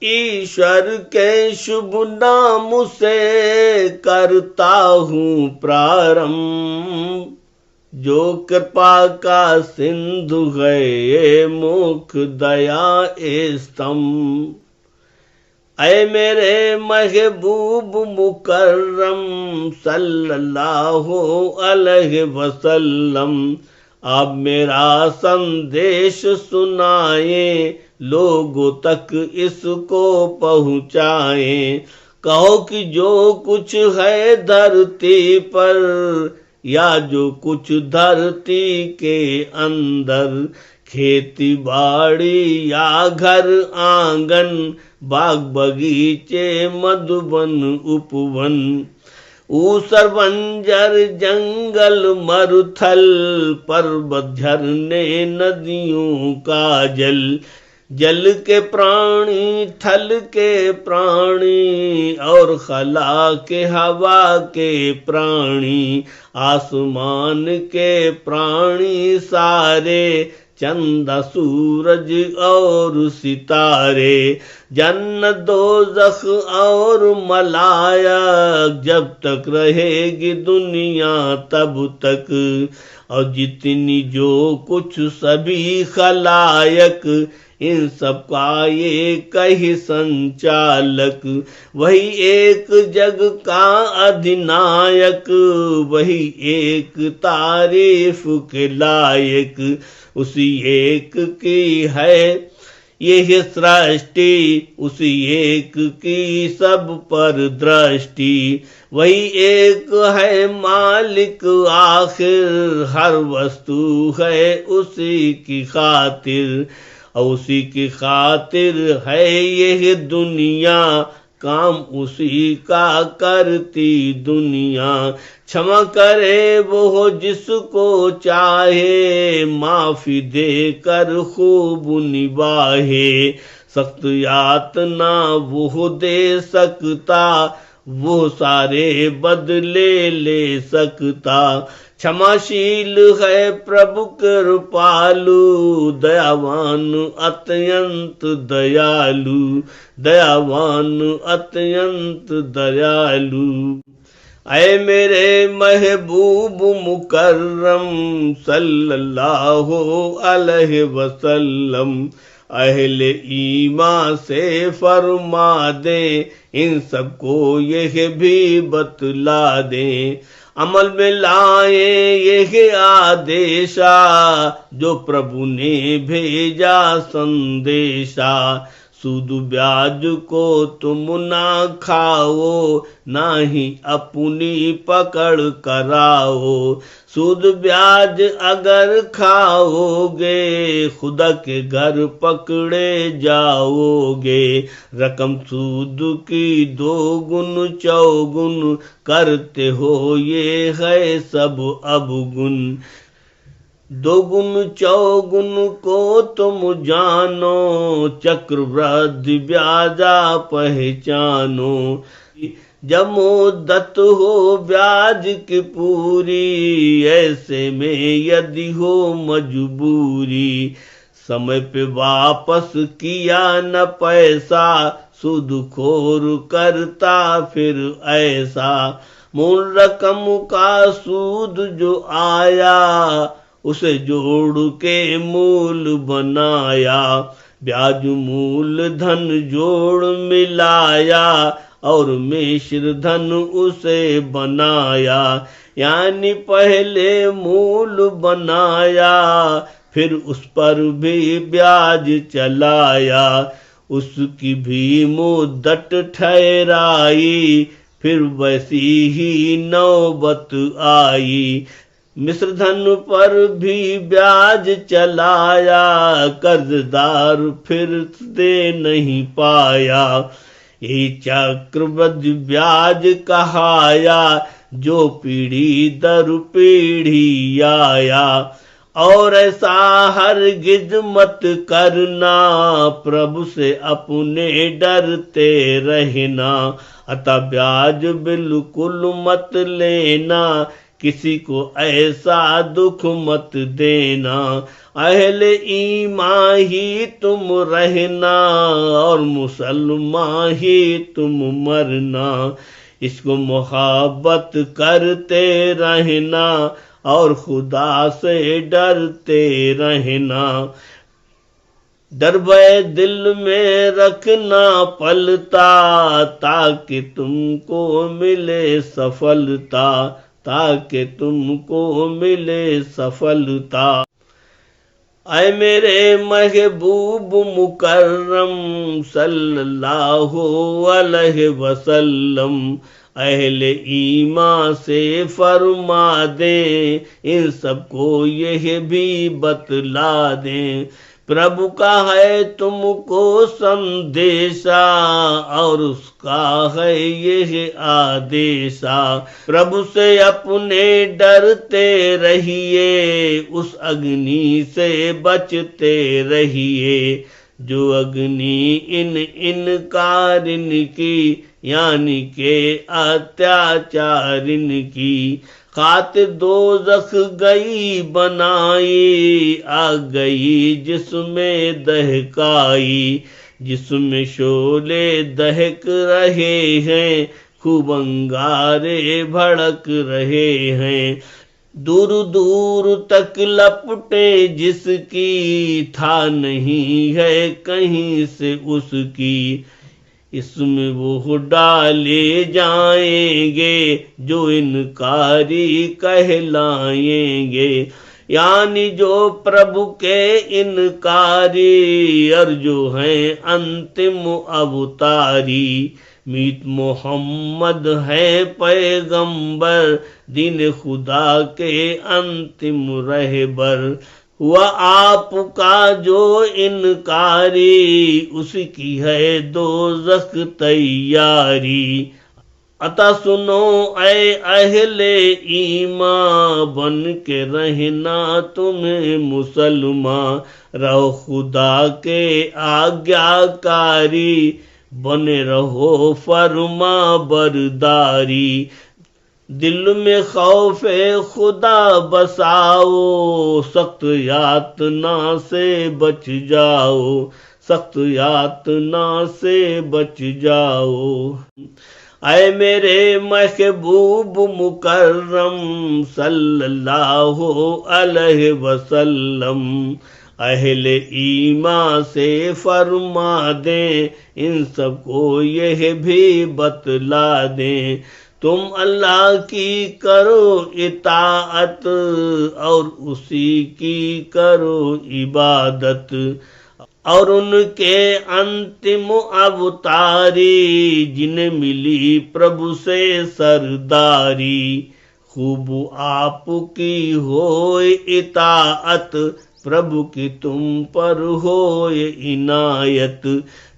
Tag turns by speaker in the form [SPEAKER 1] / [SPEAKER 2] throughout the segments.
[SPEAKER 1] ईश्वर के शुभ नाम से करता हूँ प्रारंभ, जो कृपा का सिंधु है ये मुख दया ए स्तंभ। ऐ मेरे महबूब मुकर्रम सल्लल्लाहु अलैहि वसल्लम, आप मेरा संदेश सुनाए, लोगों तक इसको पहुँचाए। कहो कि जो कुछ है धरती पर या जो कुछ धरती के अंदर, खेती बाड़ी या घर आंगन, बाग बगीचे मधुबन उपवन, ऊसर बंजर जंगल मरुथल, पर्वत झरने नदियों का जल, जल के प्राणी थल के प्राणी और खला के हवा के प्राणी, आसमान के प्राणी सारे, चंदा सूरज और सितारे, जन्नत दोज़ख और मलायक, जब तक रहेगी दुनिया तब तक, और जितनी जो कुछ सभी खलायक, इन सब का ये कही संचालक, वही एक जग का अधिनायक, वही एक तारीफ के लायक, उसी एक की है ये सृष्टि, उसी एक की सब पर दृष्टि, वही एक है मालिक आखिर, हर वस्तु है उसी की खातिर, और उसी की खातिर है यह दुनिया, काम उसी का करती दुनिया। क्षमा करे वो जिसको चाहे, माफी देकर खूब निभाए, सख्त यातना वो दे सकता, वो सारे बदले ले सकता। क्षमाशील है प्रभु कृपालु, दयावान अत्यंत दयालु, दयावान अत्यंत दयालु। ऐ मेरे महबूब मुकर्रम सल्लल्लाहु अलैहि वसल्लम, अहले ईमान से फरमा दे, इन सबको यह भी बतला दे, अमल में लाए यह आदेशा, जो प्रभु ने भेजा संदेशा। सूद ब्याज को तुम ना खाओ, ना ही अपनी पकड़ कराओ, सूद ब्याज अगर खाओगे, खुदा के घर पकड़े जाओगे। रकम सूद की दोगुन चौगुन, करते हो ये है सब अवगुण। दोगुन चौगुन को तुम जानो, चक्रवृद्धि ब्याजा पहचानो। जब मुद्दत हो ब्याज की पूरी, ऐसे में यदि हो मजबूरी, समय पे वापस किया न पैसा, सूदखोर करता फिर ऐसा। मूल रकम का सूद जो आया, उसे जोड़ के मूल बनाया, ब्याज मूल धन जोड़ मिलाया, और मिश्र धन उसे बनाया। यानी पहले मूल बनाया, फिर उस पर भी ब्याज चलाया, उसकी भी मुद्दत ठहराई, फिर वैसी ही नौबत आई। मिश्र धन पर भी ब्याज चलाया, कर्जदार फिर दे नहीं पाया। ये चक्रवृद्धि ब्याज कहाया, जो पीढ़ी दर पीढ़ी आया। और ऐसा हरगिज मत करना, प्रभु से अपने डरते रहना। अतः ब्याज बिल्कुल मत लेना, किसी को ऐसा दुख मत देना। अहले ईमान ही तुम रहना और मुसलमान ही तुम मरना। इसको मोहब्बत करते रहना और खुदा से डरते रहना। डर भय दिल में रखना पलता ताकि तुमको मिले सफलता, ताकि तुमको मिले सफलता। ऐ मेरे महबूब मुकर्रम सल्लल्लाहु अलैहि वसल्लम, अहले ईमान से फरमा दे इन सबको यह भी बतला दें। प्रभु का है तुमको संदेशा और उसका है यह आदेशा। प्रभु से अपने डरते रहिए, उस अग्नि से बचते रहिए जो अग्नि इन इनकारिन की यानी के अत्याचारिन की खातिर दोज़ख गई बनाई, आ गई जिसमें दहकाई, जिसमें शोले दहक रहे हैं, खूब अंगारे भड़क रहे हैं। दूर दूर तक लपटे जिसकी था नहीं है कहीं से उसकी, इसमें वो डाले जाएंगे जो इनकारी कहलाएंगे। यानी जो प्रभु के इनकारी और जो हैं अंतिम अवतारी। मीत मोहम्मद है पैगंबर, दीन खुदा के अंतिम रहबर। हुआ आपका जो इनकारी, उसकी है दोज़ख तैयारी। अतः सुनो ऐ अहले ईमान, बन के रहना तुम्हें मुसलमान। रहो खुदा के आज्ञाकारी, बने रहो फरमा बरदारी। दिल में खौफे खुदा बसाओ, सख्त यातना से बच जाओ, सख्त यातना से बच जाओ। ऐ मेरे महबूब मुकर्रम सल्लल्लाहु अलैहि वसल्लम, अहले ईमान से फरमा दें इन सबको यह भी बतला दें। तुम अल्लाह की करो इताअत और उसी की करो इबादत, और उनके अंतिम अवतारी जिन्हें मिली प्रभु से सरदारी। खूब आपकी होए इताअत, प्रभु की तुम पर होए इनायत।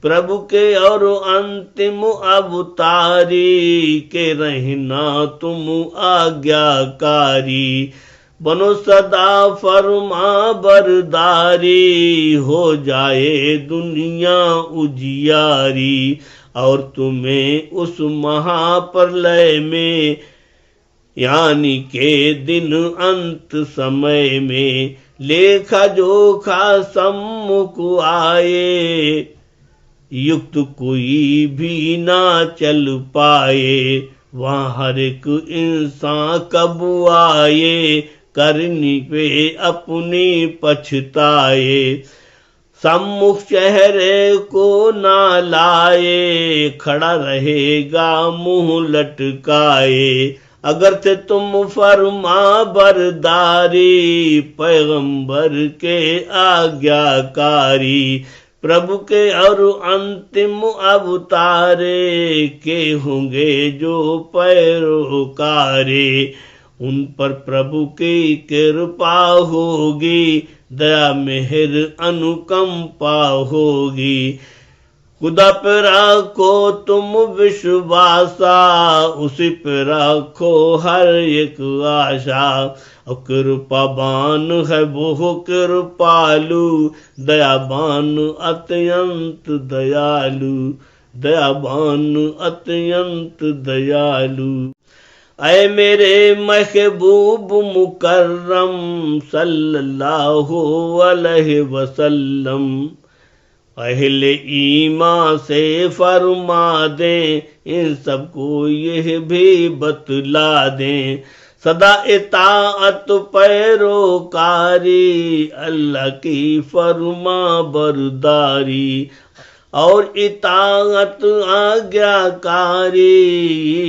[SPEAKER 1] प्रभु के और अंतिम अवतारी के रहना तुम आज्ञाकारी। बनो सदा फरमा बरदारी, हो जाए दुनिया उजियारी। और तुम्हें उस महाप्रलय में यानी के दिन अंत समय में लेखा जोखा सम्मुख आए, युक्त कोई भी ना चल पाए। वहाँ हर एक इंसान कब आए, करनी पे अपनी पछताए। सम्मुख चेहरे को ना लाए, खड़ा रहेगा मुंह लटकाए। अगर थे तुम फरमा बरदारी, पैगंबर के आज्ञाकारी। प्रभु के और अंतिम अवतारे के होंगे जो पैरोकारे। उन पर प्रभु की कृपा होगी, दया मेहर अनुकंपा होगी। खुदा पे रखो तुम विश्वासा, उसी पे रखो हर एक आशा। और कृपावान है वो कृपालु, दयावान अत्यंत दयालु, दयावान अत्यंत दयालु। ऐ मेरे महबूब मुकर्रम सल्लल्लाहु अलैहि वसल्लम, अहले ईमान से फरमा दें, इन सबको यह भी बतला दें, सदा इताअत पैरोकारी, अल्लाह की फरमा बरदारी, और इताअत आज्ञाकारी,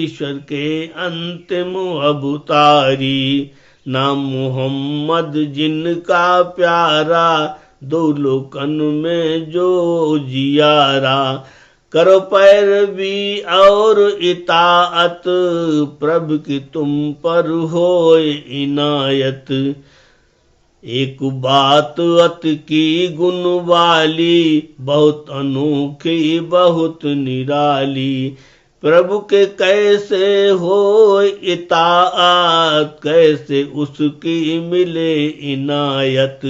[SPEAKER 1] ईश्वर के अंतिम अवतारी। नाम मोहम्मद जिनका प्यारा, दो लोकन में जो जियारा, करो पैरवी और इताअत, प्रभु की तुम पर होए इनायत। एक बात अत की गुण वाली, बहुत अनोखी बहुत निराली, प्रभु के कैसे हो इताअत, कैसे उसकी मिले इनायत,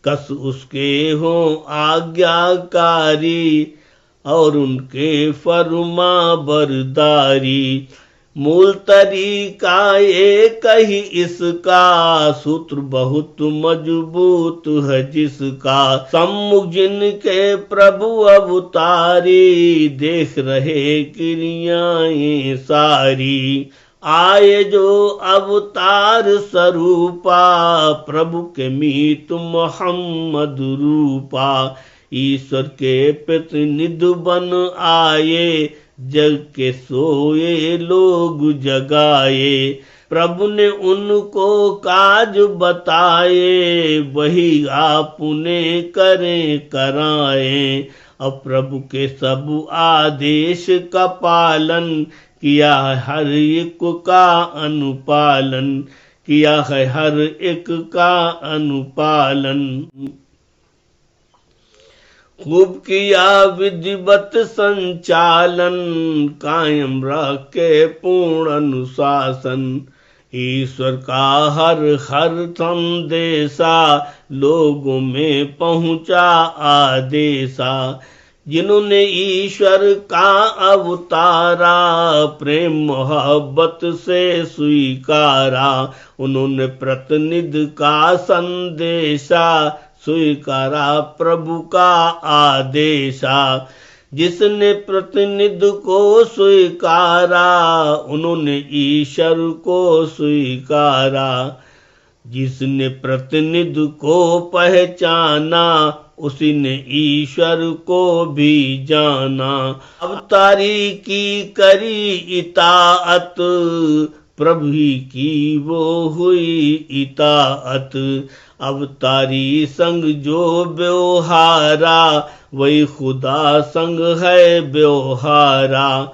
[SPEAKER 1] कस उसके हो आज्ञाकारी, और उनके फरमा बरदारी। मूल तरीका एक ही इसका, सूत्र बहुत मजबूत है जिसका, सम्मुख जिनके प्रभु अवतारी, देख रहे क्रियाएं सारी। आए जो अवतार स्वरूपा, प्रभु के मीत मोहम्मद रूपा, ईश्वर के प्रतिनिधि बन आए, जग के सोए लोग जगाए। प्रभु ने उनको काज बताए, वही आपने करें कराए। अब प्रभु के सब आदेश का पालन, किया हर एक का अनुपालन, किया है हर एक का अनुपालन। खूब किया विधिवत संचालन, कायम रखे पूर्ण अनुशासन, ईश्वर का हर हर संदेशा, लोगों में पहुंचा आदेशा। जिन्होंने ईश्वर का अवतारा, प्रेम मोहब्बत से स्वीकारा, उन्होंने प्रतिनिधि का संदेशा, स्वीकारा प्रभु का आदेशा। जिसने प्रतिनिधि को स्वीकारा, उन्होंने ईश्वर को स्वीकारा। जिसने प्रतिनिधि को पहचाना, उसी ने ईश्वर को भी जाना। अवतारी की करी इताअत, प्रभु ही की वो हुई इताअत। अवतारी संग जो व्यवहारा, वही खुदा संग है व्यवहारा।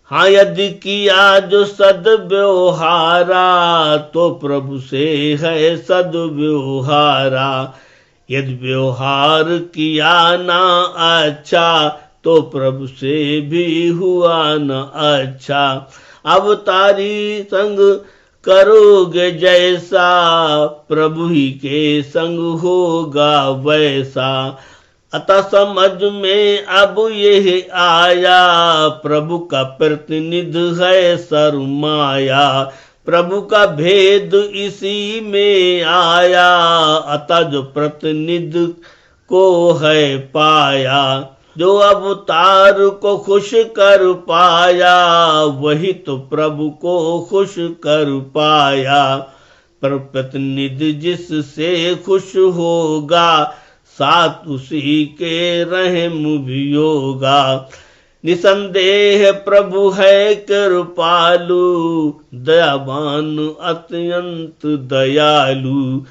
[SPEAKER 1] हाँ यदि किया जो सद्व्यवहारा, तो प्रभु से है सद्व्यवहारा। यदि व्यवहार किया ना अच्छा, तो प्रभु से भी हुआ न अच्छा। अवतारी संग करोगे जैसा, प्रभु ही के संग होगा वैसा। अतः समझ में अब यह आया, प्रभु का प्रतिनिधि है सरमाया। प्रभु का भेद इसी में आया, अतः जो प्रतिनिधि को है पाया। जो अवतार को खुश कर पाया, वही तो प्रभु को खुश कर पाया। पर प्रतिनिधि जिससे खुश होगा, साथ उसी के रहम भी होगा। निसंदेह प्रभु है कृपालु, दयावान अत्यंत दयालु।